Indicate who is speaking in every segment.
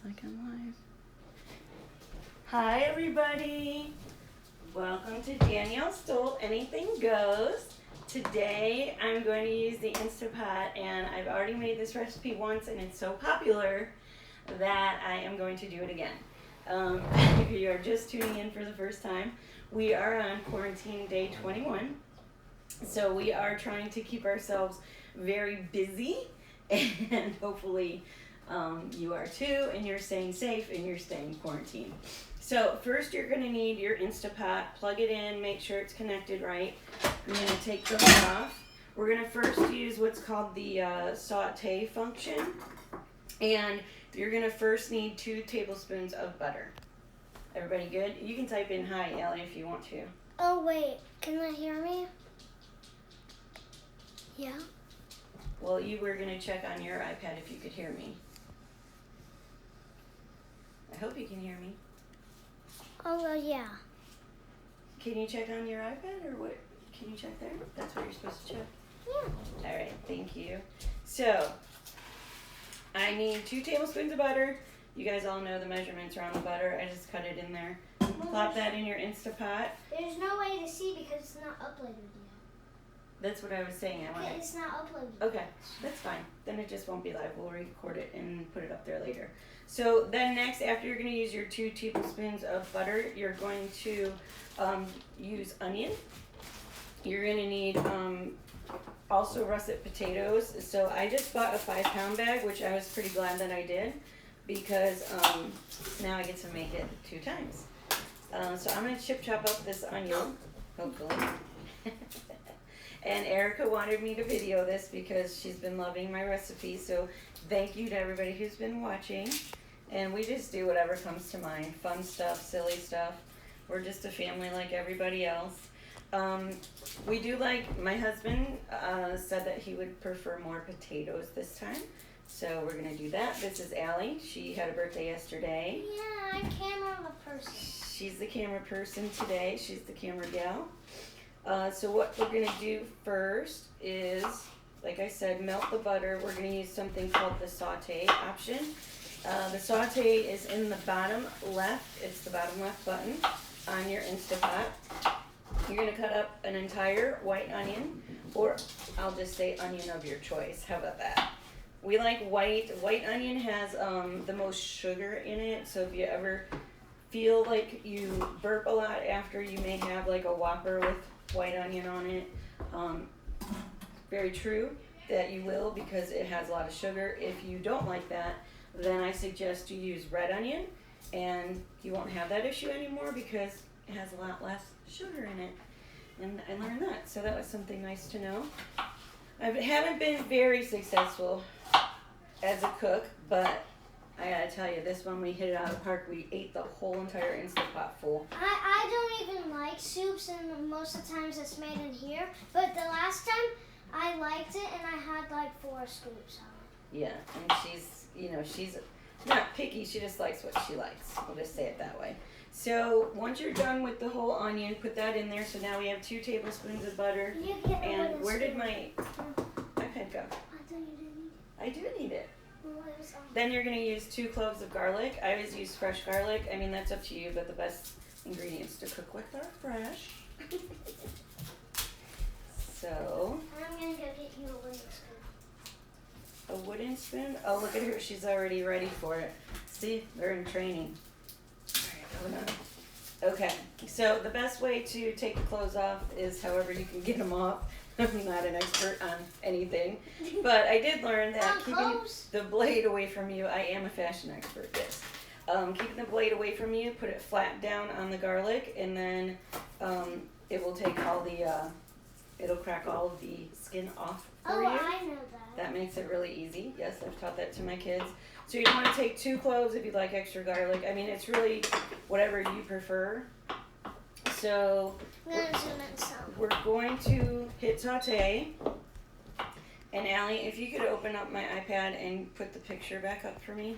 Speaker 1: like I'm live. Hi, everybody. Welcome to Danielle Stoll Anything Goes. Today, I'm going to use the Instapot, and I've already made this recipe once, and it's so popular that I am going to do it again. If you are just tuning in for the first time, we are on quarantine day 21. So we are trying to keep ourselves very busy, and hopefully you are too, and you're staying safe and you're staying quarantined. So first you're going to need your Instapot. Plug it in, make sure it's connected right. I'm going to take those off. We're going to first use what's called the saute function, and you're going to first need 2 tablespoons of butter. Everybody good? You can type in hi, Allie, if you want to.
Speaker 2: Oh wait, can I hear me? Yeah.
Speaker 1: Well, you were going to check on your iPad if you could hear me. I hope you can hear me.
Speaker 2: Oh well, yeah.
Speaker 1: Can you check on your iPad, or what? Can you check there? That's what you're supposed to check?
Speaker 2: Yeah.
Speaker 1: All right, thank you. So, I need 2 tablespoons of butter. You guys all know the measurements are on the butter. I just cut it in there. Plop that in your Instapot.
Speaker 2: There's no way to see because it's not uploaded yet.
Speaker 1: That's what I was saying.
Speaker 2: It's not uploaded.
Speaker 1: Okay, that's fine. Then it just won't be live. We'll record it and put it up there later. So then next, after you're going to use your 2 tablespoons of butter, you're going to use onion. You're going to need also russet potatoes. So I just bought a 5-pound bag, which I was pretty glad that I did, because now I get to make it 2 times. So I'm going to chop up this onion, hopefully. And Erica wanted me to video this because she's been loving my recipe. So thank you to everybody who's been watching. And we just do whatever comes to mind. Fun stuff, silly stuff. We're just a family like everybody else. We do like, my husband said that he would prefer more potatoes this time. So we're going to do that. This is Allie. She had a birthday yesterday.
Speaker 2: Yeah, I'm camera person.
Speaker 1: She's the camera person today. She's the camera gal. So what we're going to do first is, like I said, melt the butter. We're going to use something called the saute option. The saute is in the bottom left. It's the bottom left button on your Instapot. You're going to cut up an entire white onion, or I'll just say onion of your choice. How about that? We like white. White onion has the most sugar in it, so if you ever feel like you burp a lot after, you may have like a Whopper with white onion on it. Very true that you will, because it has a lot of sugar. If you don't like that, then I suggest you use red onion, and you won't have that issue anymore because it has a lot less sugar in it. And I learned that, so that was something nice to know. I haven't been very successful as a cook, but I gotta tell you, this one we hit it out of the park. We ate the whole entire Instapot full.
Speaker 2: I don't even like soups, and most of the times it's made in here. But the last time I liked it, and I had like 4 scoops on it.
Speaker 1: Yeah, and she's not picky. She just likes what she likes. We'll just say it that way. So once you're done with the whole onion, put that in there. So now we have 2 tablespoons of butter. And where did my iPad go?
Speaker 2: I thought you didn't need it.
Speaker 1: I do need it.
Speaker 2: Well, it was on.
Speaker 1: Then you're going to use 2 cloves of garlic. I always use fresh garlic. I mean, that's up to you, but the best ingredients to cook with are fresh. So,
Speaker 2: I'm going to go get you a wooden spoon.
Speaker 1: a wooden spoon? Oh, look at her. She's already ready for it. See, they're in training. All right, hold on. Okay, so the best way to take the clothes off is however you can get them off. I'm not an expert on anything, but I did learn that keeping the blade away from you, I am a fashion expert, yes. Keeping the blade away from you, put it flat down on the garlic, and then it will take all the, it'll crack all of the skin off for you.
Speaker 2: Oh, I know that.
Speaker 1: That makes it really easy. Yes, I've taught that to my kids. So you want to take 2 cloves if you'd like extra garlic. I mean, it's really whatever you prefer. So we're going to hit saute. And Allie, if you could open up my iPad and put the picture back up for me.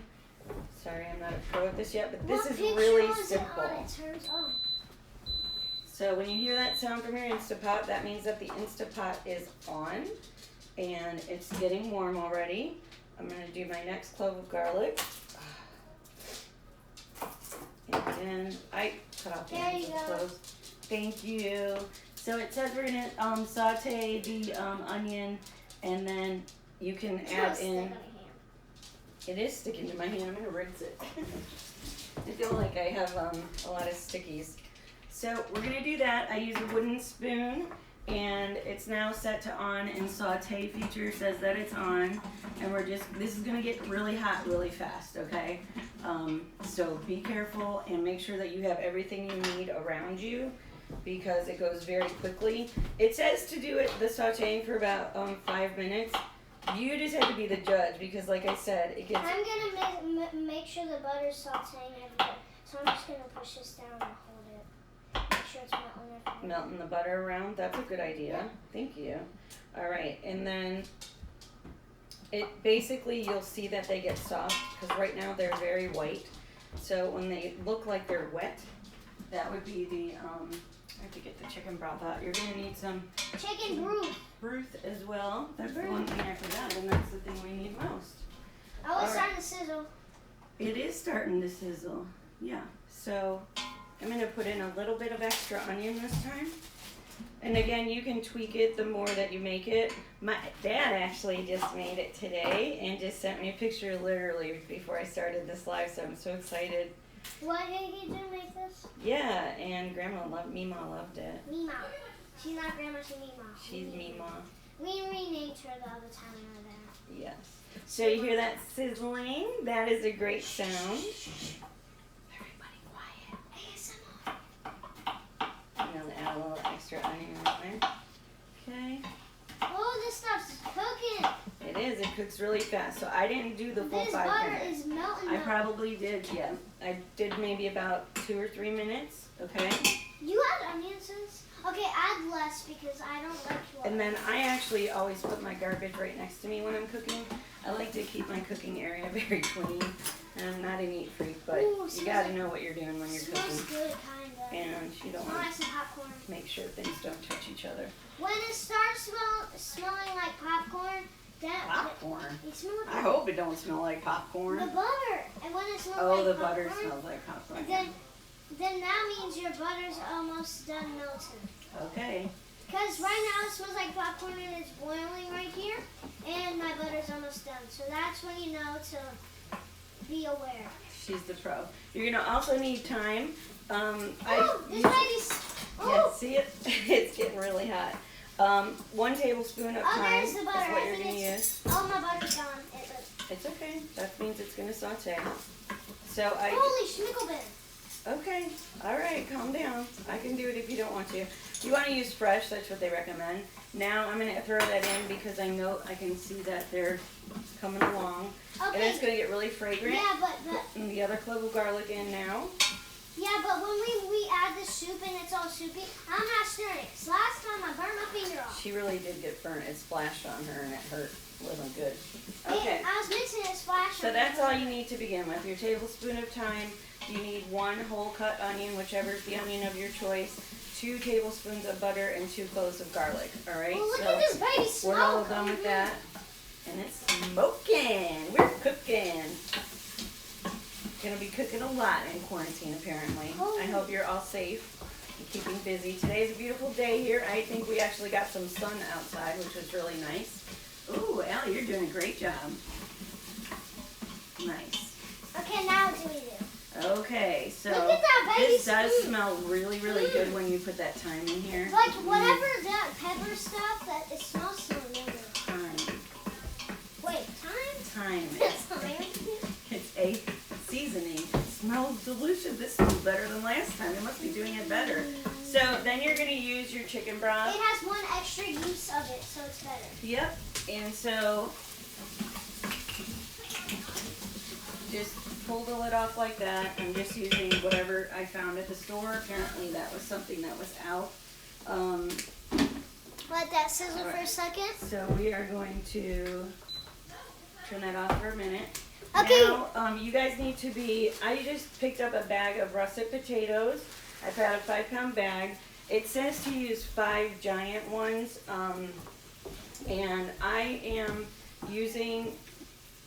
Speaker 1: Sorry, I'm not a pro at this yet, but this is really simple. So when you hear that sound from your Instapot, that means that the Instapot is on and it's getting warm already. I'm going to do my next clove of garlic. And I cut off the
Speaker 2: There
Speaker 1: ends
Speaker 2: you
Speaker 1: of
Speaker 2: go.
Speaker 1: clothes. Thank you. So it says we're gonna saute the onion, and then you can add in. It is sticking to my hand. I'm gonna rinse it. I feel like I have a lot of stickies. So we're gonna do that. I use a wooden spoon, and it's now set to on, and saute feature says that it's on, and this is gonna get really hot really fast, okay? So be careful and make sure that you have everything you need around you, because it goes very quickly. It says to do the sauteing for about 5 minutes. You just have to be the judge, because like I said, it gets...
Speaker 2: I'm gonna make sure the butter's sauteing everywhere. So I'm just gonna push this down and hold it. Make sure it's melting everywhere.
Speaker 1: Melting the butter around, that's a good idea.
Speaker 2: Yeah.
Speaker 1: Thank you. All right, and then it basically, you'll see that they get soft, because right now they're very white. So when they look like they're wet, that would be the, I have to get the chicken broth out. You're gonna need some
Speaker 2: Chicken
Speaker 1: broth as well. That's the one thing I forgot, and that's the thing we need most.
Speaker 2: Oh, it's
Speaker 1: All
Speaker 2: starting to sizzle.
Speaker 1: It is starting to sizzle, yeah. So I'm gonna put in a little bit of extra onion this time. And again, you can tweak it the more that you make it. My dad actually just made it today and just sent me a picture literally before I started this live, so I'm so excited.
Speaker 2: What did he do make this?
Speaker 1: Yeah, and Mima loved it.
Speaker 2: Mima. She's not Grandma, she's Mima.
Speaker 1: She's Mima.
Speaker 2: We renamed her the other time we were there.
Speaker 1: Yes. So you hear that sizzling? That is a great sound. Everybody quiet.
Speaker 2: ASMR.
Speaker 1: I'm gonna add a little extra onion in there. Okay.
Speaker 2: Oh, this stuff's cooking.
Speaker 1: It is. It cooks really fast. So I didn't do the full
Speaker 2: This
Speaker 1: 5
Speaker 2: butter
Speaker 1: minutes.
Speaker 2: is melting.
Speaker 1: I probably did, yeah. I did maybe about 2 or 3 minutes, okay?
Speaker 2: You add onions? Okay, add less because I don't like your.
Speaker 1: And then I actually always put my garbage right next to me when I'm cooking. I like to keep my cooking area very clean. And I'm not a neat freak, but
Speaker 2: Ooh,
Speaker 1: you gotta know what you're doing when you're
Speaker 2: smells
Speaker 1: cooking.
Speaker 2: good, kinda.
Speaker 1: And you don't
Speaker 2: Smell
Speaker 1: want
Speaker 2: like some popcorn.
Speaker 1: to make sure things don't touch each other.
Speaker 2: When it starts smelling like popcorn, that
Speaker 1: Popcorn?
Speaker 2: it smells like
Speaker 1: I hope it don't smell like popcorn.
Speaker 2: the butter. And when it smells
Speaker 1: Oh,
Speaker 2: like
Speaker 1: the
Speaker 2: popcorn,
Speaker 1: butter smells like popcorn.
Speaker 2: then that means your butter's almost done melting.
Speaker 1: Okay.
Speaker 2: Because right now it smells like popcorn and it's boiling right here, and my butter's almost done. So that's when you know to be aware.
Speaker 1: She's the pro. You're gonna also need thyme.
Speaker 2: This baby's.
Speaker 1: Yeah, see it? It's getting really hot. 1 tablespoon of
Speaker 2: Oh,
Speaker 1: thyme
Speaker 2: there's
Speaker 1: is
Speaker 2: the butter.
Speaker 1: what
Speaker 2: I
Speaker 1: you're
Speaker 2: think
Speaker 1: gonna use.
Speaker 2: Oh, my butter's gone.
Speaker 1: It's okay. That means it's gonna saute. So
Speaker 2: Holy schmickelbin.
Speaker 1: Okay, all right, calm down. I can do it if you don't want to. You want to use fresh, that's what they recommend. Now I'm going to throw that in because I know I can see that they're coming along. And
Speaker 2: Okay.
Speaker 1: it's going to get really fragrant.
Speaker 2: Yeah, but
Speaker 1: Put the other clove of garlic in now.
Speaker 2: yeah, but when we add the soup and it's all soupy, I'm not stirring it. 'Cause last time I burned my finger off.
Speaker 1: She really did get burnt. It splashed on her and it hurt. It wasn't good. Okay,
Speaker 2: I was mixing it splash.
Speaker 1: so that's all you need to begin with. Your tablespoon of thyme. You need 1 whole cut onion, whichever is the onion of your choice. 2 tablespoons of butter and 2 cloves of garlic. All right.
Speaker 2: Oh, look
Speaker 1: so
Speaker 2: at this baby smoke.
Speaker 1: we're all done with that, and it's smoking. We're cooking. Gonna be cooking a lot in quarantine, apparently.
Speaker 2: Oh.
Speaker 1: I hope you're all safe and keeping busy. Today's a beautiful day here. I think we actually got some sun outside, which was really nice. Ooh, Allie, you're doing a great job. Nice.
Speaker 2: Okay, now what do we do?
Speaker 1: Okay, so
Speaker 2: Look at that baby
Speaker 1: this does
Speaker 2: spoon.
Speaker 1: smell really, really good when you put that thyme in here.
Speaker 2: Like whatever that pepper stuff, that it smells so good.
Speaker 1: Thyme.
Speaker 2: Wait, time?
Speaker 1: Thyme.
Speaker 2: Time.
Speaker 1: It's a seasoning. It smells delicious. This smells better than last time. It must be doing it better. So then you're going to use your chicken broth.
Speaker 2: It has 1 extra use of it, so it's better.
Speaker 1: Yep. And so just pull the lid off like that. I'm just using whatever I found at the store. Apparently that was something that was out.
Speaker 2: Let that sizzle
Speaker 1: All
Speaker 2: for a
Speaker 1: right.
Speaker 2: second.
Speaker 1: So we are going to turn that off for a minute.
Speaker 2: Okay.
Speaker 1: Now, you guys need to be, I just picked up a bag of russet potatoes. I've had a 5-pound bag. It says to use 5 giant ones, and I am using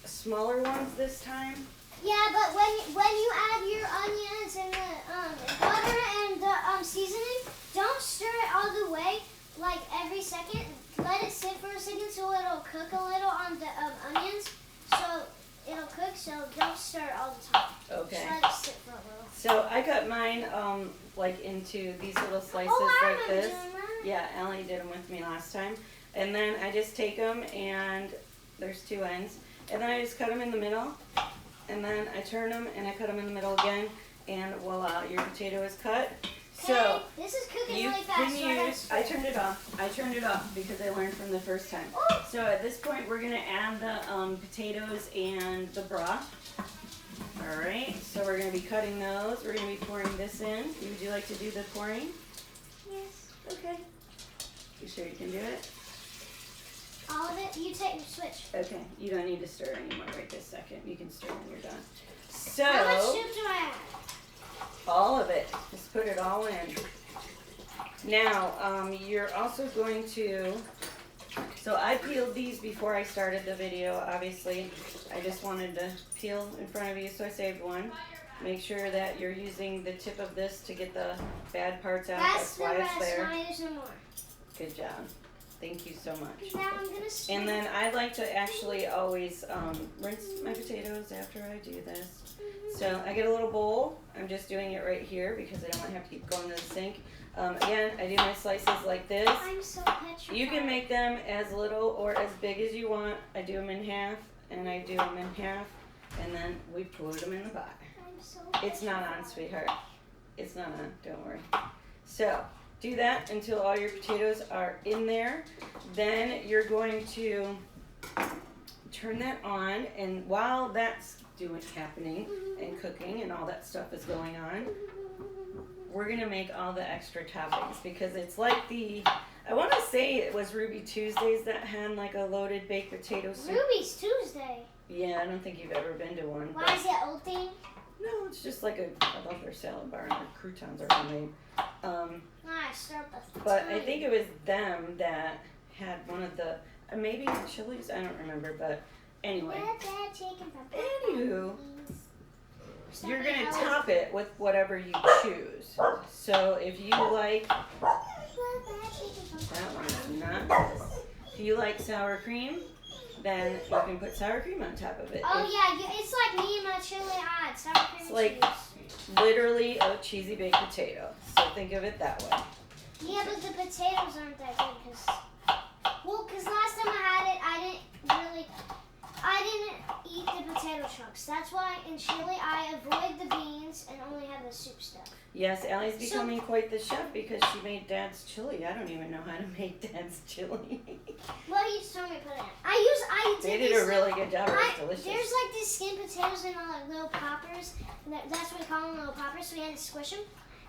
Speaker 1: smaller ones this time.
Speaker 2: Yeah, but when you add your onions and the butter and the seasoning, don't stir it all the way, like every second. Let it sit for a second so it'll cook a little on the onions. So it'll cook. So don't stir it all the time.
Speaker 1: Okay.
Speaker 2: Just let it sit for a little.
Speaker 1: So I cut mine like into these little slices like this. Yeah, Allie did them with me last time. And then I just take them and there's two ends. And then I just cut them in the middle. And then I turn them and I cut them in the middle again. And voila, your potato is cut. So
Speaker 2: this is cooking
Speaker 1: you
Speaker 2: really fast.
Speaker 1: can use, I turned it off because I learned from the first time. So at this point we're going to add the potatoes and the broth. Alright, so we're going to be cutting those. We're going to be pouring this in. Would you like to do the pouring?
Speaker 2: Yes.
Speaker 1: Okay. You sure you can do it?
Speaker 2: All of it? You take switch.
Speaker 1: Okay, you don't need to stir anymore right this second. You can stir when you're done. So,
Speaker 2: how much soup do I add?
Speaker 1: all of it. Just put it all in. Now, you're also going to, so I peeled these before I started the video, obviously. I just wanted to peel in front of you, so I saved one. Make sure that you're using the tip of this to get the bad parts out. That's why it's there.
Speaker 2: There's no more.
Speaker 1: Good job. Thank you so much.
Speaker 2: Now I'm gonna
Speaker 1: And then I like to actually always rinse my potatoes after I do this. So I get a little bowl. I'm just doing it right here because I don't want to have to keep going to the sink. Again, I do my slices like this.
Speaker 2: I'm so petrified.
Speaker 1: You can make them as little or as big as you want. I do them in half, and I do them in half, and then we put them in the pot.
Speaker 2: I'm so
Speaker 1: It's not on, sweetheart. It's not on. Don't worry. So do that until all your potatoes are in there. Then you're going to turn that on, and while that's happening and cooking and all that stuff is going on, we're gonna make all the extra toppings because it's like I want to say it was Ruby Tuesdays that had like a loaded baked potato soup.
Speaker 2: Ruby's Tuesday.
Speaker 1: Yeah, I don't think you've ever been to one.
Speaker 2: Why is it old thing?
Speaker 1: No, it's just like I love their salad bar and their croutons are homemade. But I think it was them that had one of the, maybe Chili's, I don't remember, but anyway. Anywho, you're going to top it with whatever you choose. So if you like, that one's not this. If you like sour cream, then you can put sour cream on top of it.
Speaker 2: It's like me and my chili hot sour cream.
Speaker 1: It's like literally a cheesy baked potato. So think of it that way.
Speaker 2: Yeah, but the potatoes aren't that good because last time I had it, I didn't eat the potato chunks. That's why in chili I avoid the beans and only have the soup stuff.
Speaker 1: Yes, Allie's becoming quite the chef because she made Dad's chili. I don't even know how to make Dad's chili.
Speaker 2: Well, he just told me to put it in.
Speaker 1: They did a really good job. It was delicious.
Speaker 2: There's like these skin potatoes and all like little poppers. That's what we call them, little poppers. So we had to squish them.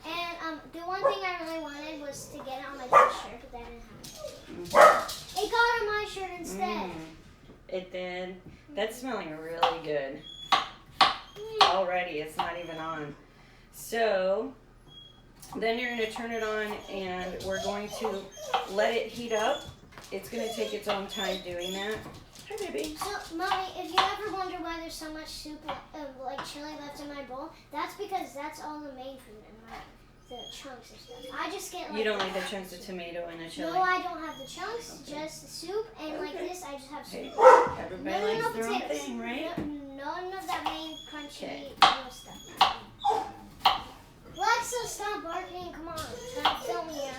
Speaker 2: And the one thing I really wanted was to get it on my t-shirt, but that didn't happen. It got on my shirt instead.
Speaker 1: It did. That's smelling really good. Already, it's not even on. So, then you're going to turn it on and we're going to let it heat up. It's going to take its own time doing that. Hi, baby.
Speaker 2: So, Mommy, if you ever wonder why there's so much soup, like chili left in my bowl, that's because that's all the main food and the chunks and stuff. I just get like...
Speaker 1: You don't like the chunks of tomato and the chili?
Speaker 2: No, I don't have the chunks, just the soup, and like this, I just have soup.
Speaker 1: Hey, everybody likes their own thing, right?
Speaker 2: None of that main crunchy little stuff. Alexa, stop barking. Come on. Try to film here.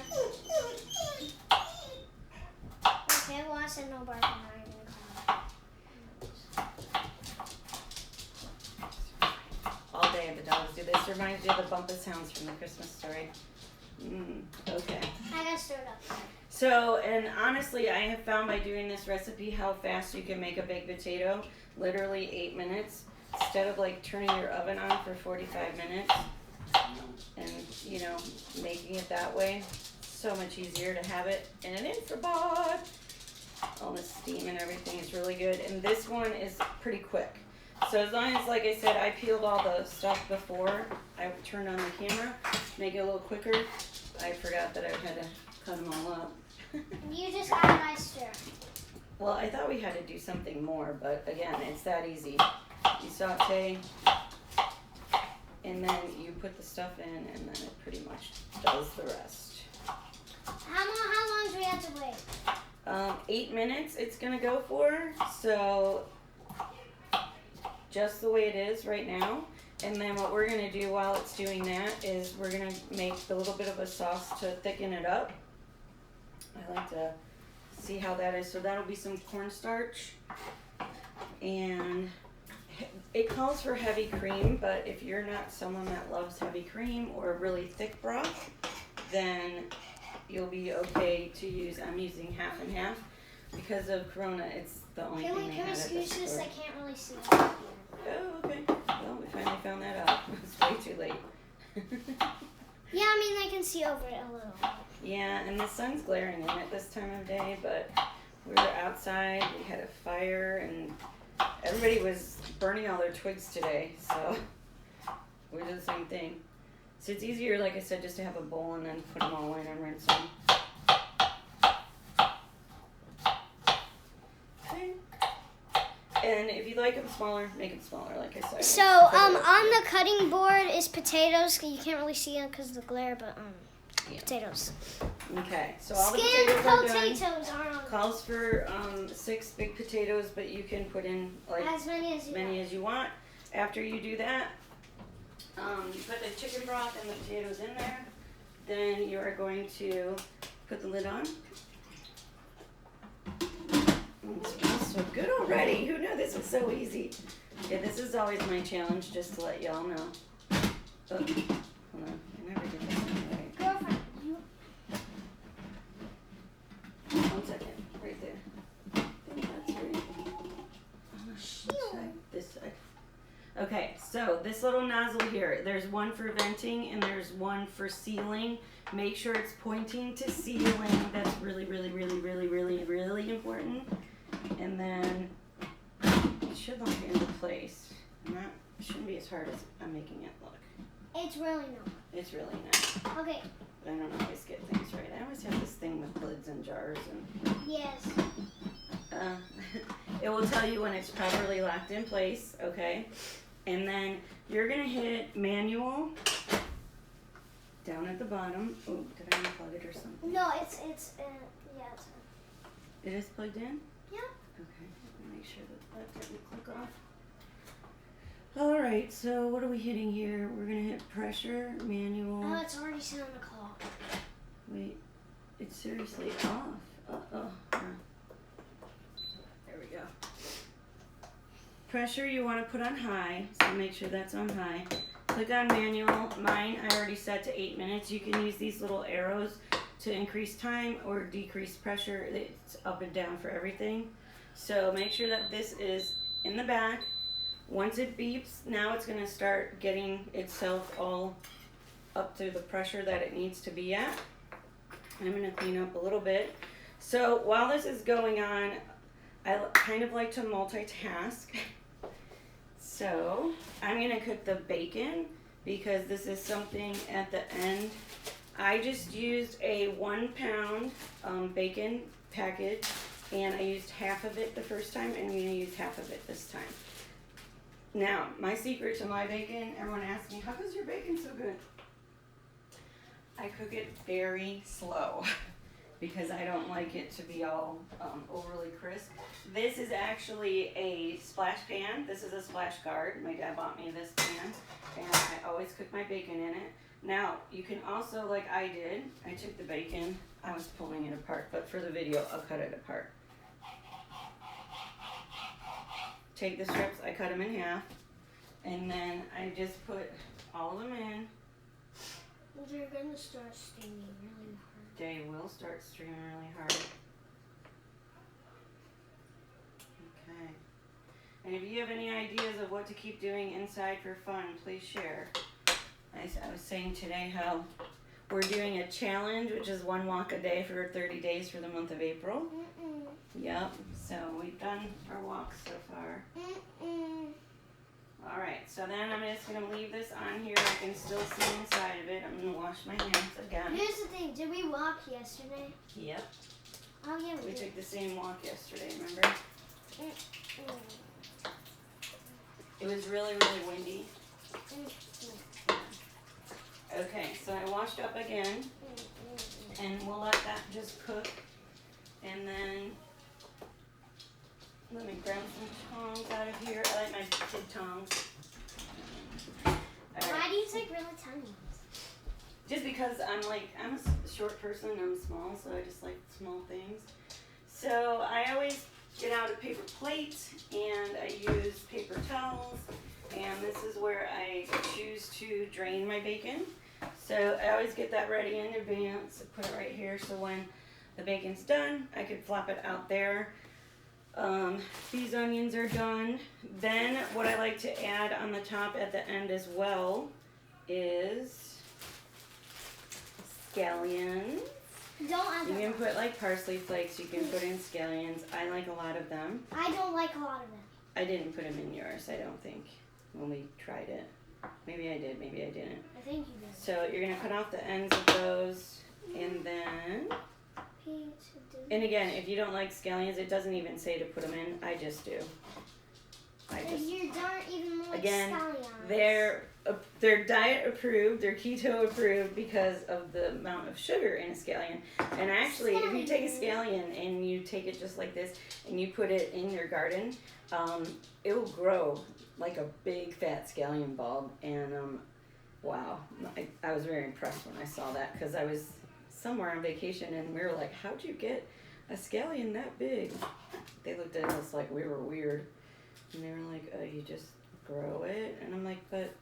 Speaker 2: Okay, well, I said no barking. Now you're going to come.
Speaker 1: All day the dogs do this. Reminds you of the Bumpus Hounds from the Christmas Story. Okay.
Speaker 2: I got stirred up.
Speaker 1: So, and honestly, I have found by doing this recipe how fast you can make a baked potato. Literally 8 minutes. Instead of like turning your oven on for 45 minutes. And, you know, making it that way, so much easier to have it in an Infrabot. All the steam and everything is really good. And this one is pretty quick. So as long as, like I said, I peeled all the stuff before I turned on the camera, make it a little quicker. I forgot that I had to cut them all up.
Speaker 2: You just add my stir.
Speaker 1: Well, I thought we had to do something more, but again, it's that easy. You saute, and then you put the stuff in, and then it pretty much does the rest.
Speaker 2: How long do we have to wait?
Speaker 1: 8 minutes it's gonna go for, so just the way it is right now. And then what we're gonna do while it's doing that is we're gonna make a little bit of a sauce to thicken it up. I like to see how that is. So that'll be some cornstarch, and it calls for heavy cream, but if you're not someone that loves heavy cream or really thick broth, then you'll be okay to use. I'm using half and half because of Corona. It's the only thing they
Speaker 2: Can we
Speaker 1: had at the
Speaker 2: excuse this?
Speaker 1: store.
Speaker 2: I can't really see it.
Speaker 1: Oh, okay. Well, we finally found that out. It's way too late.
Speaker 2: Yeah, I mean, I can see over it a little.
Speaker 1: Yeah, and the sun's glaring in it this time of day, but we were outside, we had a fire, and everybody was burning all their twigs today, so we did the same thing. So it's easier, like I said, just to have a bowl and then put them all in and rinse them. Okay. And if you like them smaller, make them smaller, like I said.
Speaker 2: So, on the cutting board is potatoes. You can't really see them because of the glare, but
Speaker 1: Yeah.
Speaker 2: potatoes.
Speaker 1: Okay, so all the
Speaker 2: Skinned
Speaker 1: potatoes are done.
Speaker 2: potatoes are on.
Speaker 1: Calls for 6 big potatoes, but you can put in like
Speaker 2: As many as you want.
Speaker 1: want. After you do that, you put the chicken broth and the potatoes in there. Then you are going to put the lid on. It smells so good already. Who knew this was so easy? Yeah, this is always my challenge, just to let y'all know. Oh, hold on, I never did this one right.
Speaker 2: Girlfriend, you.
Speaker 1: 1 second, right there. I think that's right. This side. Okay, so this little nozzle here, there's one for venting and there's one for sealing. Make sure it's pointing to sealing. That's really, really, really, really, really, really important. And then it should lock into place. It shouldn't be as hard as I'm making it look.
Speaker 2: It's really not.
Speaker 1: It's really not.
Speaker 2: Okay.
Speaker 1: I don't always get things right. I always have this thing with lids and jars, and
Speaker 2: Yes.
Speaker 1: it will tell you when it's properly locked in place, okay? And then you're gonna hit manual down at the bottom. Oh, did I unplug it or something?
Speaker 2: No, it's yeah.
Speaker 1: It is plugged in?
Speaker 2: Yeah.
Speaker 1: Okay, let me make sure that didn't click off. All right, so what are we hitting here? We're gonna hit pressure, manual.
Speaker 2: Oh, it's already set on the clock.
Speaker 1: Wait, it's seriously off. Uh-oh. There we go. Pressure you want to put on high, so make sure that's on high. Click on manual. Mine I already set to 8 minutes. You can use these little arrows to increase time or decrease pressure. It's up and down for everything. So make sure that this is in the back. Once it beeps, now it's going to start getting itself all up to the pressure that it needs to be at. I'm going to clean up a little bit. So while this is going on, I kind of like to multitask. So I'm going to cook the bacon because this is something at the end. I just used a 1 pound bacon package, and I used half of it the first time, and I'm going to use half of it this time. Now, my secret to my bacon, everyone asks me, how is your bacon so good? I cook it very slow because I don't like it to be all overly crisp. This is actually a splash pan. This is a splash guard. My dad bought me this pan, and I always cook my bacon in it. Now, you can also, like I did, I took the bacon, I was pulling it apart, but for the video, I'll cut it apart. Take the strips, I cut them in half, and then I just put all of them in.
Speaker 2: They're gonna start steaming really hard.
Speaker 1: They will start streaming really hard. Okay. And if you have any ideas of what to keep doing inside for fun, please share. I was saying today how we're doing a challenge, which is 1 walk a day for 30 days for the month of April. Yep, so we've done our walks so far. Alright, so then I'm just going to leave this on here. I can still see inside of it. I'm going to wash my hands again.
Speaker 2: Here's the thing. Did we walk yesterday?
Speaker 1: Yep.
Speaker 2: Oh, yeah,
Speaker 1: We
Speaker 2: we did.
Speaker 1: took the same walk yesterday, remember? It was really, really windy. Okay, so I washed up again, and we'll let that just cook. And then, let me grab some tongs out of here. I like my kid tongs.
Speaker 2: Why do you take really tiny ones?
Speaker 1: Just because I'm a short person, I'm small, so I just like small things. So I always get out a paper plate, and I use paper towels, and this is where I choose to drain my bacon. So I always get that ready in advance, put it right here, so when the bacon's done, I can flop it out there. These onions are done. Then what I like to add on the top at the end as well is scallions.
Speaker 2: Don't add
Speaker 1: You
Speaker 2: them.
Speaker 1: can put like parsley flakes, you can put in scallions. I like a lot of them.
Speaker 2: I don't like a lot of them.
Speaker 1: I didn't put them in yours, I don't think, when we tried it. Maybe I did, maybe I didn't.
Speaker 2: I think you did.
Speaker 1: So you're going to cut off the ends of those, and then, and again, if you don't like scallions, it doesn't even say to put them in. I just do.
Speaker 2: You don't even like
Speaker 1: Again,
Speaker 2: scallions.
Speaker 1: they're diet approved, they're keto approved because of the amount of sugar in a scallion. And actually, if you take a scallion and you take it just like this and you put it in your garden, it will grow like a big fat scallion bulb. And wow, I was very impressed when I saw that, because I was somewhere on vacation and we were like, how'd you get a scallion that big? They looked at us like we were weird. And they were like, oh, you just grow it? And I'm like, but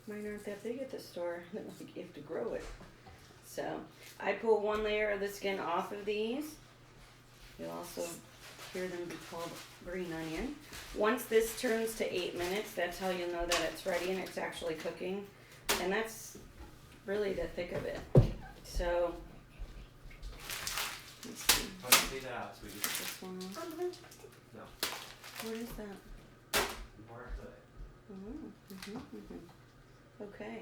Speaker 1: mine aren't that big at the store. They're like, you have to grow it. So I pull one layer of the skin off of these. You'll also hear them be called green onion. Once this turns to 8 minutes, that's how you know that it's ready and it's actually cooking. And that's really the thick of it. So, let's see.
Speaker 3: Why don't you take that out, sweetie?
Speaker 1: This one.
Speaker 3: No.
Speaker 1: What is that?
Speaker 3: More to it.
Speaker 1: Okay.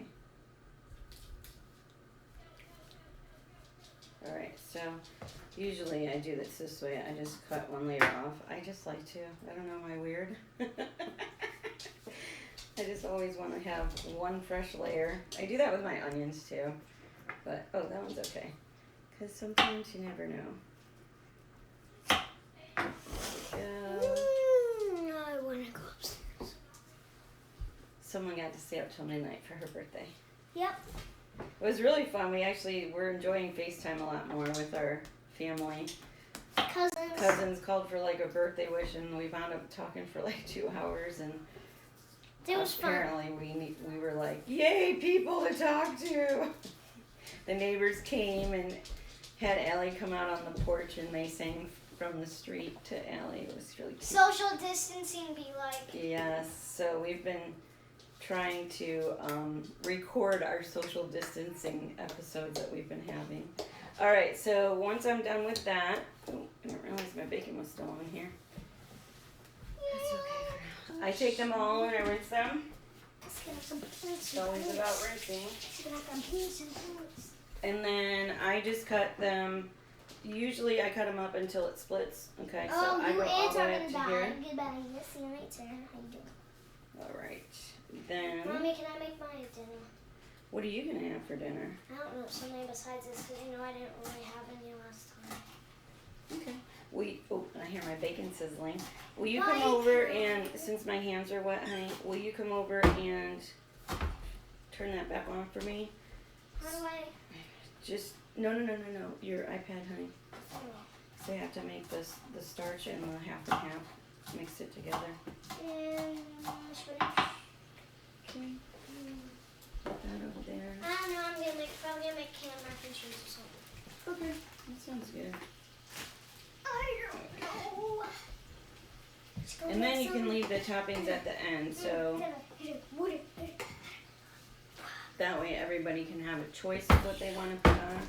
Speaker 1: Alright, so usually I do this way. I just cut one layer off. I just like to. I don't know, am I weird? I just always want to have one fresh layer. I do that with my onions too. But, oh, that one's okay. Because sometimes you never know. There we go.
Speaker 2: I want to go upstairs.
Speaker 1: Someone got to stay up till midnight for her birthday.
Speaker 2: Yep.
Speaker 1: It was really fun. We're enjoying FaceTime a lot more with our family. Cousins called for like a birthday wish, and we wound up talking for like 2 hours, and
Speaker 2: it was
Speaker 1: apparently we were like, yay, people to talk to. The neighbors came and had Allie come out on the porch, and they sang from the street to Allie. It was really cute.
Speaker 2: Social distancing be like.
Speaker 1: Yes, so we've been trying to record our social distancing episodes that we've been having. All right, so once I'm done with that, oh, I didn't realize my bacon was still on here. That's okay. I take them all and I rinse them. It's always about rinsing. And then I just cut them. Usually I cut them up until it splits. Okay, so I go all the way up to here. All right. Then.
Speaker 2: Mommy, can I make my dinner?
Speaker 1: What are you gonna have for dinner?
Speaker 2: I don't know, something besides this, because you know I didn't really have any last time.
Speaker 1: Okay. Oh, I hear my bacon sizzling. Will you come over and, since my hands are wet, honey, will you come over and turn that back on for me?
Speaker 2: How do I?
Speaker 1: Just, no, your iPad, honey. So you have to make the starch and the half and half, mix it together.
Speaker 2: And
Speaker 1: Okay. Put that over there.
Speaker 2: I don't know, I'm gonna make canned mac and cheese or something.
Speaker 1: Okay, that sounds good.
Speaker 2: I don't know.
Speaker 1: And then you can leave the toppings at the end, so that way everybody can have a choice of what they want to put on.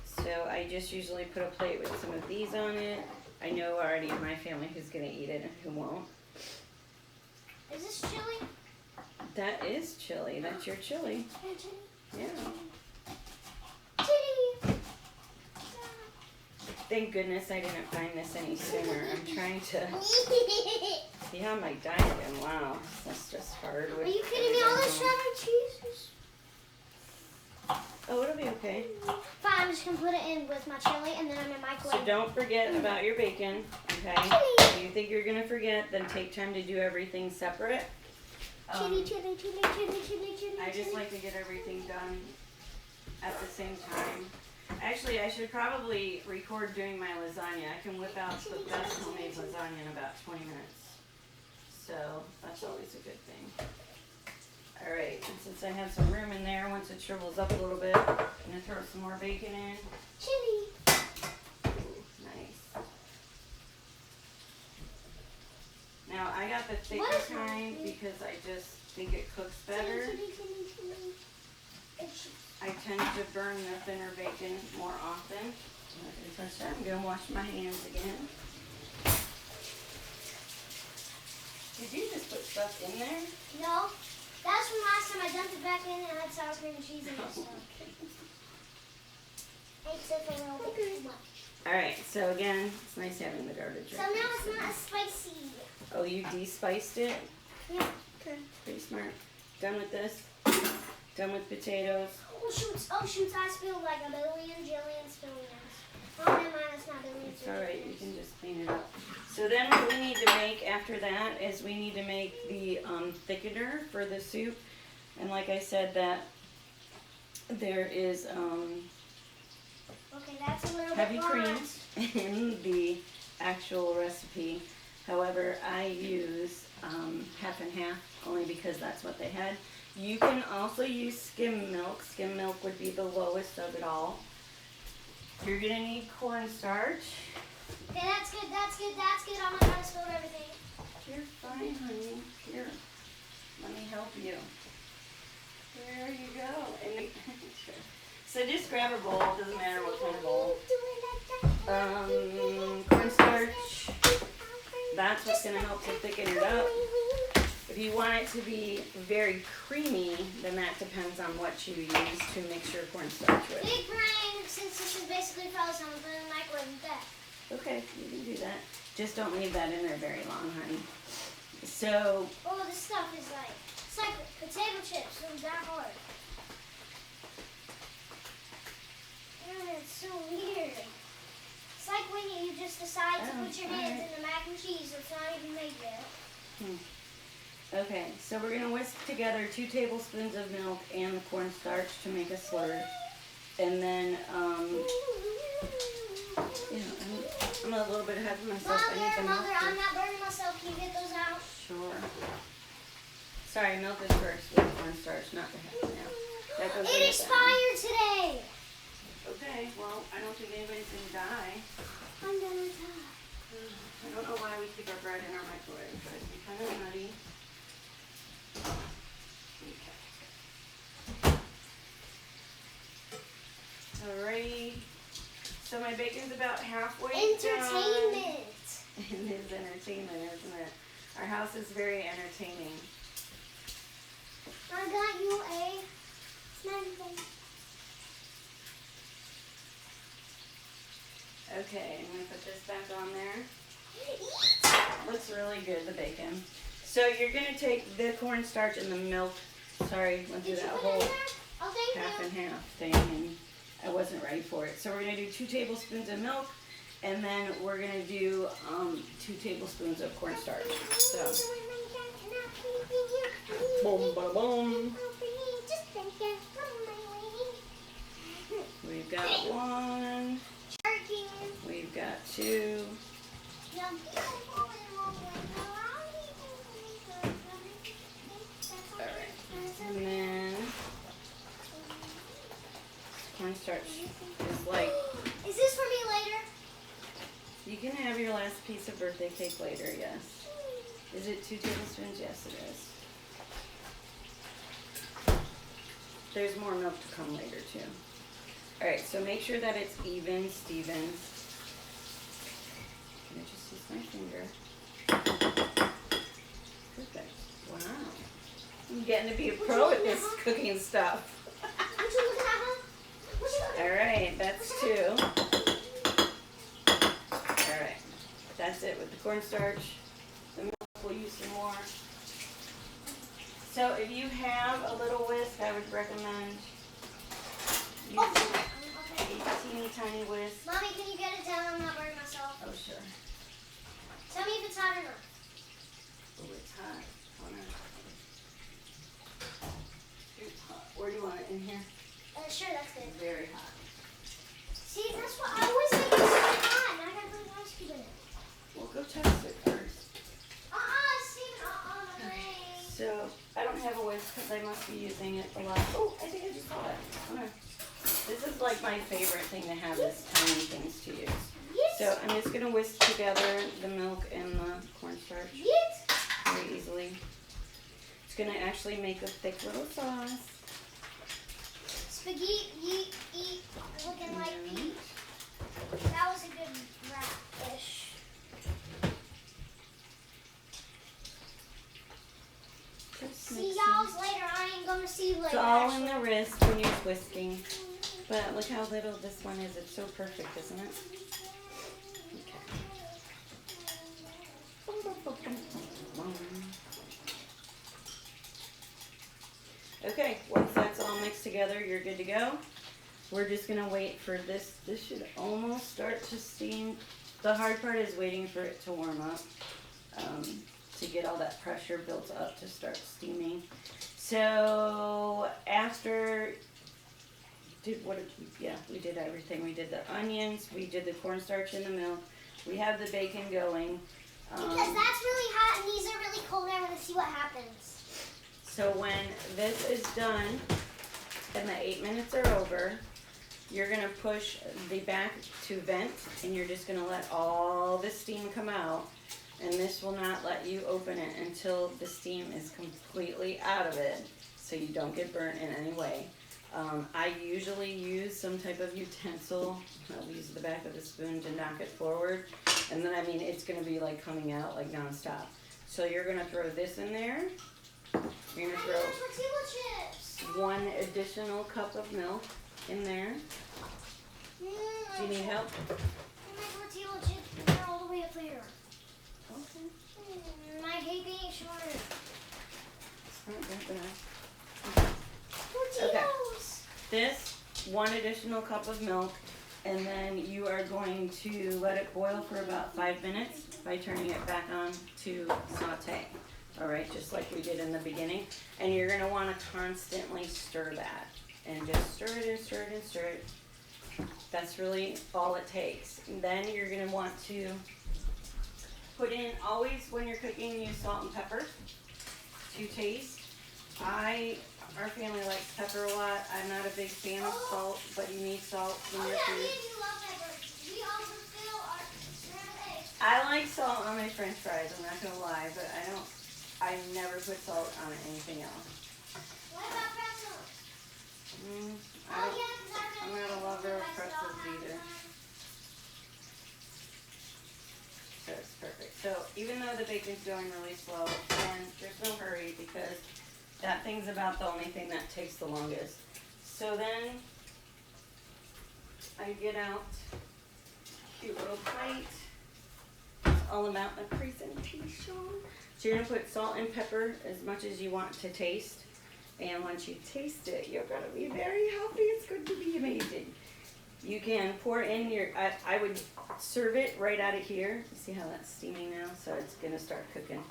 Speaker 1: So I just usually put a plate with some of these on it. I know already in my family who's going to eat it and who won't.
Speaker 2: Is this chili?
Speaker 1: That is chili. That's your chili. Yeah.
Speaker 2: Chili!
Speaker 1: Thank goodness I didn't find this any sooner. I'm trying to, Yeah, my diet. Wow, that's just hard.
Speaker 2: Are you kidding me? All this shredded cheese?
Speaker 1: Oh, it'll be okay.
Speaker 2: Fine, I'm just gonna put it in with my chili and then I'm gonna microwave.
Speaker 1: So don't forget about your bacon, okay? If you think you're gonna forget, then take time to do everything separate.
Speaker 2: Chili.
Speaker 1: I just like to get everything done at the same time. Actually, I should probably record doing my lasagna. I can whip out the best homemade lasagna in about 20 minutes. So that's always a good thing. Alright, and since I have some room in there, once it shrivels up a little bit, I'm going to throw some more bacon in.
Speaker 2: Chili.
Speaker 1: Ooh, nice. Now, I got the thicker kind because I just think it cooks better. I tend to burn the thinner bacon more often. I'm not going to touch that. I'm going to wash my hands again. Did you just put stuff in there?
Speaker 2: No. That's from last time I dumped it back in and I had sour cream and cheese in it. So. Except for a little bit too much.
Speaker 1: Alright, so again, it's nice having the garbage
Speaker 2: So
Speaker 1: right
Speaker 2: now
Speaker 1: next
Speaker 2: it's
Speaker 1: to me.
Speaker 2: not as spicy.
Speaker 1: Oh, you de-spiced it?
Speaker 2: Yeah.
Speaker 1: Okay, pretty smart. Done with this. Done with potatoes.
Speaker 2: Oh shoot, I spilled like a billion jillion spillions. Oh, never mind, it's not billion
Speaker 1: It's alright, you can just clean it up. So then what we need to make after that is we need to make the thickener for the soup. And like I said, that there is
Speaker 2: Okay, that's a little
Speaker 1: heavy
Speaker 2: bit
Speaker 1: cream
Speaker 2: large.
Speaker 1: in the actual recipe. However, I use half and half only because that's what they had. You can also use skim milk. Skim milk would be the lowest of it all. You're gonna need cornstarch.
Speaker 2: Okay, that's good. Oh my god, I spilled everything.
Speaker 1: You're fine, honey. Here, let me help you. There you go. And so just grab a bowl. Doesn't matter what kind of bowl. Cornstarch. That's what's gonna help to thicken it up. If you want it to be very creamy, then that depends on what you use to mix your cornstarch with.
Speaker 2: Big brain, since this is basically frozen, I'm putting in the microwave with that.
Speaker 1: Okay, you can do that. Just don't leave that in there very long, honey. So,
Speaker 2: Oh, this stuff is like, it's like potato chips. It was that hard. It's so weird. It's like when you just decide to put your hands in the mac and cheese. It's not even made yet.
Speaker 1: okay, so we're gonna whisk together 2 tablespoons of milk and the cornstarch to make a slurry. And then, I'm a little bit ahead of myself. I need the milk
Speaker 2: Mother, I'm not burning myself. Can you get those out?
Speaker 1: Sure. Sorry, milk is first with cornstarch, not the half now. That goes in
Speaker 2: It
Speaker 1: with
Speaker 2: expired today.
Speaker 1: that. Okay, well, I don't think anybody's gonna die.
Speaker 2: I'm gonna die.
Speaker 1: I don't know why we keep our bread in our microwave. It drives me kind of nutty. Okay. Alrighty. So my bacon's about halfway done.
Speaker 2: Entertainment.
Speaker 1: It is entertainment, isn't it? Our house is very entertaining.
Speaker 2: I got you a snack.
Speaker 1: Okay, I'm gonna put this back on there. Looks really good, the bacon. So you're gonna take the cornstarch and the milk. Sorry, went through
Speaker 2: Did you
Speaker 1: that
Speaker 2: put it
Speaker 1: whole
Speaker 2: in there? Oh, thank
Speaker 1: half
Speaker 2: you.
Speaker 1: and half thing, and I wasn't ready for it. So we're gonna do 2 tablespoons of milk, and then we're gonna do 2 tablespoons of cornstarch. So, boom, ba boom. We've got 1. We've got 2. Alright. And then cornstarch is like,
Speaker 2: Is this for me later?
Speaker 1: you can have your last piece of birthday cake later, yes. Is it 2 tablespoons? Yes, it is. There's more milk to come later too. Alright, so make sure that it's even, Steven. Can I just use my finger? Perfect. Wow. I'm getting to be a pro at this cooking stuff. Alright, that's 2. Alright, that's it with the cornstarch. The milk we'll use So if you have a little whisk, I would recommend using
Speaker 2: Okay.
Speaker 1: a teeny tiny whisk.
Speaker 2: Mommy, can you get it down? I'm not burning myself.
Speaker 1: Oh, sure.
Speaker 2: Tell me if it's hot enough.
Speaker 1: Oh, it's hot. It's hot. Where do you want it? In here?
Speaker 2: Sure, that's good.
Speaker 1: Very hot.
Speaker 2: See, that's what I always think it's so hot, and I gotta put an ice cube in it.
Speaker 1: Well, go test it first.
Speaker 2: Steven, my brain.
Speaker 1: So, I don't have a whisk because I must be using it a lot. Oh, I think I just saw it. Oh, no. This is like my favorite thing to have is tiny things to use.
Speaker 2: Yes.
Speaker 1: So, I'm just going to whisk together the milk and the cornstarch
Speaker 2: Yes.
Speaker 1: very easily. It's going to actually make a thick little sauce.
Speaker 2: Spaghetti, looking like meat. That was a good rap-ish. See y'all's later. I ain't gonna see you later.
Speaker 1: It's all in the wrist when you're whisking. But look how little this one is. It's so perfect, isn't it? Okay, once that's all mixed together, you're good to go. We're just gonna wait for this. This should almost start to steam. The hard part is waiting for it to warm up, to get all that pressure built up to start steaming. So after, we did everything. We did the onions, we did the cornstarch in the milk, we have the bacon going.
Speaker 2: Because that's really hot and these are really cold and I want to see what happens.
Speaker 1: So when this is done and the 8 minutes are over, you're gonna push the back to vent and you're just gonna let all the steam come out. And this will not let you open it until the steam is completely out of it, so you don't get burnt in any way. I usually use some type of utensil. I'll use the back of the spoon to knock it forward. And then, it's gonna be like coming out like nonstop. So you're gonna throw this in there. You're gonna throw
Speaker 2: tortilla chips.
Speaker 1: 1 additional cup of milk in there. Do you need help?
Speaker 2: My tortilla chips are all the way up there.
Speaker 1: Okay.
Speaker 2: My hay being short. Tortillas.
Speaker 1: This 1 additional cup of milk, and then you are going to let it boil for about 5 minutes by turning it back on to saute. All right, just like we did in the beginning. And you're gonna wanna constantly stir that. And just stir it and stir it and stir it. That's really all it takes. And then you're gonna want to put in, always when you're cooking, use salt and pepper to taste. Our family likes pepper a lot. I'm not a big fan of salt, but you need salt in your food.
Speaker 2: You love peppers. We also fill our scrambled eggs.
Speaker 1: I like salt on my french fries, I'm not gonna lie, but I never put salt on anything else.
Speaker 2: What about pretzels?
Speaker 1: I'm not a lover of pretzels either. So it's perfect. So even though the bacon's going really slow, and there's no hurry because that thing's about the only thing that takes the longest. So then I get out a cute little plate. It's all about the presentation. So you're gonna put salt and pepper as much as you want to taste. And once you taste it, you're gonna be very happy. It's going to be amazing. You can pour in your, I would serve it right out of here. You see how that's steaming now? So it's gonna start cooking.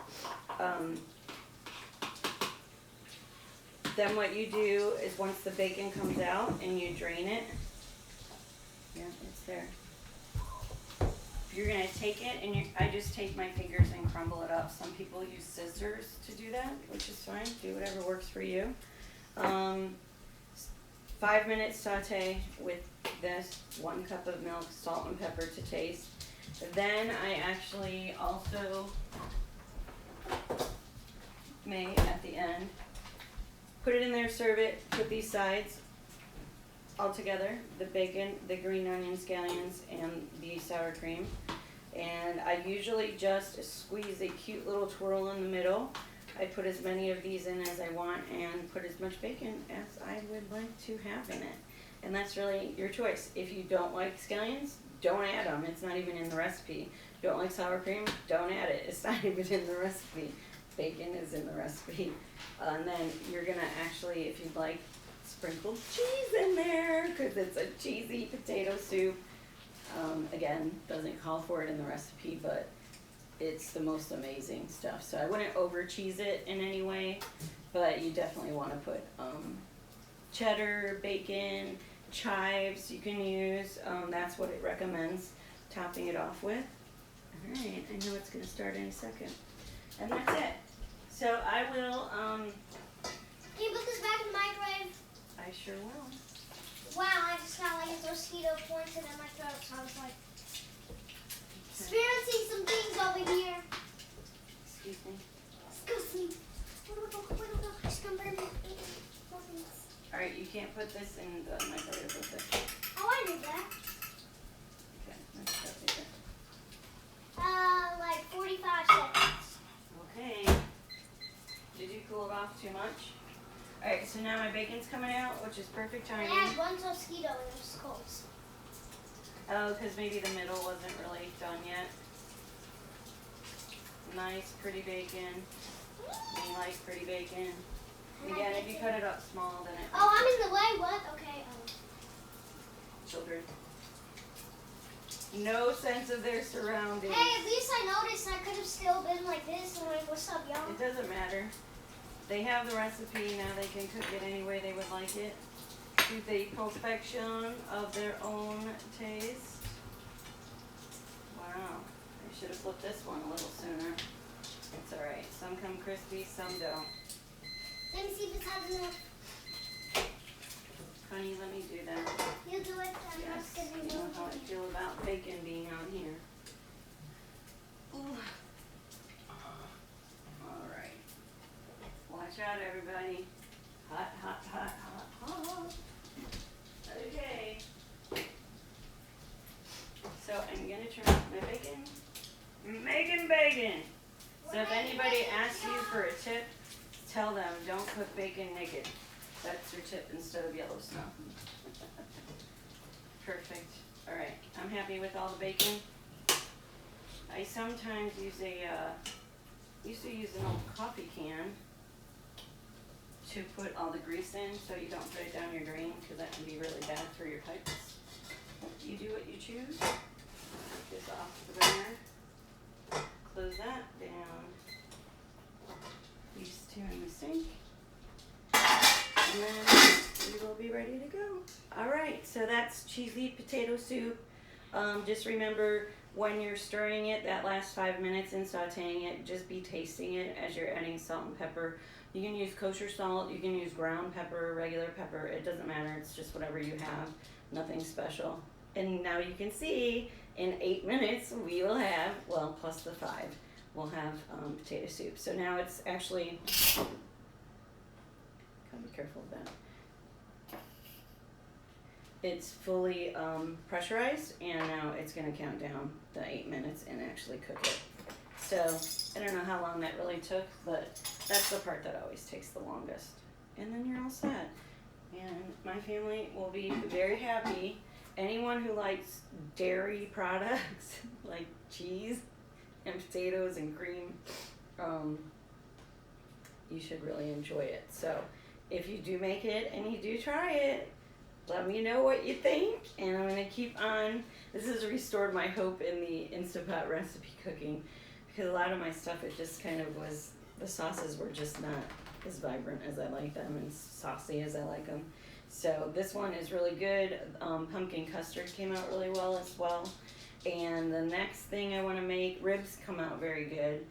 Speaker 1: Then what you do is once the bacon comes out and you drain it, yeah, it's there. You're gonna take it and I just take my fingers and crumble it up. Some people use scissors to do that, which is fine. Do whatever works for you. 5 minutes saute with this, 1 cup of milk, salt and pepper to taste. Then I actually also may at the end put it in there, serve it, put these sides all together, the bacon, the green onion scallions, and the sour cream. And I usually just squeeze a cute little twirl in the middle. I put as many of these in as I want and put as much bacon as I would like to have in it. And that's really your choice. If you don't like scallions, don't add them. It's not even in the recipe. If you don't like sour cream, don't add it. It's not even in the recipe. Bacon is in the recipe. And then you're gonna actually, if you'd like, sprinkle cheese in there because it's a cheesy potato soup. Again, doesn't call for it in the recipe, but it's the most amazing stuff. So I wouldn't over cheese it in any way, but you definitely want to put cheddar, bacon, chives you can use. That's what it recommends topping it off with. Alright, I know it's going to start any second. And that's it. So I will,
Speaker 2: Can you put this back in the microwave?
Speaker 1: I sure will.
Speaker 2: Wow, I just got like a mosquito pointed at my throat, so I was like experiencing some things over here.
Speaker 1: Excuse me.
Speaker 2: Excuse me. Where do we go? She's gonna burn me. Muffins.
Speaker 1: Alright, you can't put this in the microwave with it.
Speaker 2: Oh, I did that.
Speaker 1: Okay, let's start with it.
Speaker 2: Like 45 seconds.
Speaker 1: Okay. Did you cool it off too much? Alright, so now my bacon's coming out, which is perfect
Speaker 2: I
Speaker 1: timing.
Speaker 2: had one mosquito and it was cold.
Speaker 1: Oh, because maybe the middle wasn't really done yet. Nice, pretty bacon. We like pretty bacon. Again, if you cut it up small, then it.
Speaker 2: Oh, I'm in the way. What? Okay.
Speaker 1: Children. No sense of their surroundings.
Speaker 2: Hey, at least I noticed I could have still been like this and like, what's up, y'all?
Speaker 1: It doesn't matter. They have the recipe, now they can cook it any way they would like it. To the perfection of their own taste. Wow. I should have flipped this one a little sooner. It's alright. Some come crispy, some don't.
Speaker 2: Let me see if it's hot enough.
Speaker 1: Honey, let me do that.
Speaker 2: You do it. I'm
Speaker 1: Yes.
Speaker 2: not gonna
Speaker 1: You
Speaker 2: do
Speaker 1: know how I feel about bacon being on here. Ooh. Alright. Watch out, everybody. Hot, hot, hot, hot, hot. Okay. So I'm gonna turn off my bacon. Making bacon. So if anybody asks you for a tip, tell them don't cook bacon naked. That's your tip instead of yellow snow. Perfect. Alright, I'm happy with all the bacon. I sometimes use used to use an old coffee can to put all the grease in so you don't put it down your drain because that can be really bad for your pipes. You do what you choose. Take this off the burner. Close that down. These two in the sink. And then we will be ready to go. Alright, so that's cheesy potato soup. Just remember when you're stirring it, that last 5 minutes in sauteing it, just be tasting it as you're adding salt and pepper. You can use kosher salt, you can use ground pepper, regular pepper, it doesn't matter, it's just whatever you have, nothing special. And now you can see in 8 minutes we will have, well, plus the 5, we'll have potato soup. So now it's actually, gotta be careful of that. It's fully pressurized, and now it's going to count down the 8 minutes and actually cook it. So I don't know how long that really took, but that's the part that always takes the longest. And then you're all set. And my family will be very happy. Anyone who likes dairy products, like cheese and potatoes and cream, you should really enjoy it. So if you do make it and you do try it, let me know what you think, and I'm going to keep on. This has restored my hope in the Instapot recipe cooking, because a lot of my stuff, it just kind of was, the sauces were just not as vibrant as I like them and saucy as I like them. So this one is really good. Pumpkin custard came out really well as well. And the next thing I want to make, ribs come out very good.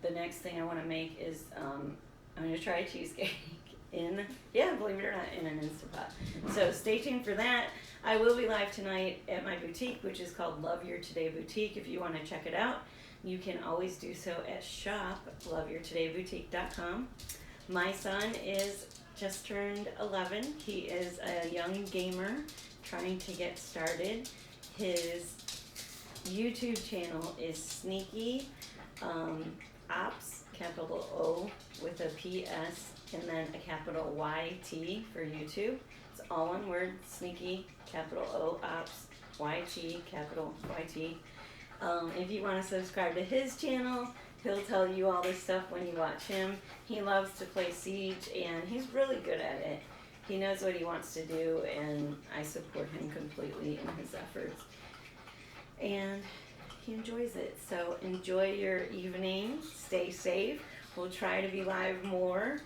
Speaker 1: The next thing I want to make is, I'm going to try a cheesecake. Believe it or not, in an Instapot. So stay tuned for that. I will be live tonight at my boutique, which is called Love Your Today Boutique. If you want to check it out, you can always do so at shop.loveyourtodayboutique.com. My son is just turned 11. He is a young gamer trying to get started. His YouTube channel is Sneaky Ops, capital O with a PS, and then a capital YT for YouTube. It's all one word, Sneaky, capital O, Ops, YT, capital YT. If you want to subscribe to his channel, He'll tell you all this stuff when you watch him. He loves to play Siege, and he's really good at it. He knows what he wants to do, and I support him completely in his efforts. And he enjoys it. So enjoy your evening. Stay safe. We'll try to be live more.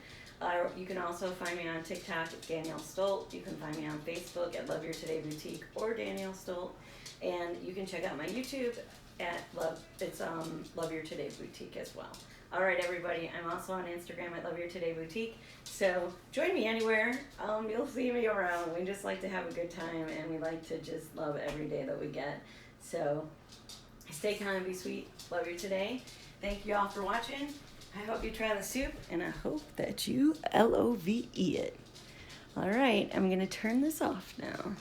Speaker 1: You can also find me on TikTok at Danielle Stolt. You can find me on Facebook at Love Your Today Boutique or Danielle Stolt. And you can check out my YouTube at Love Your Today Boutique as well. All right, everybody. I'm also on Instagram at Love Your Today Boutique. So join me anywhere. You'll see me around. We just like to have a good time, and we like to just love every day that we get. So stay kind, be sweet. Love you today. Thank you all for watching. I hope you try the soup, and I hope that you LOVE it. All right, I'm going to turn this off now.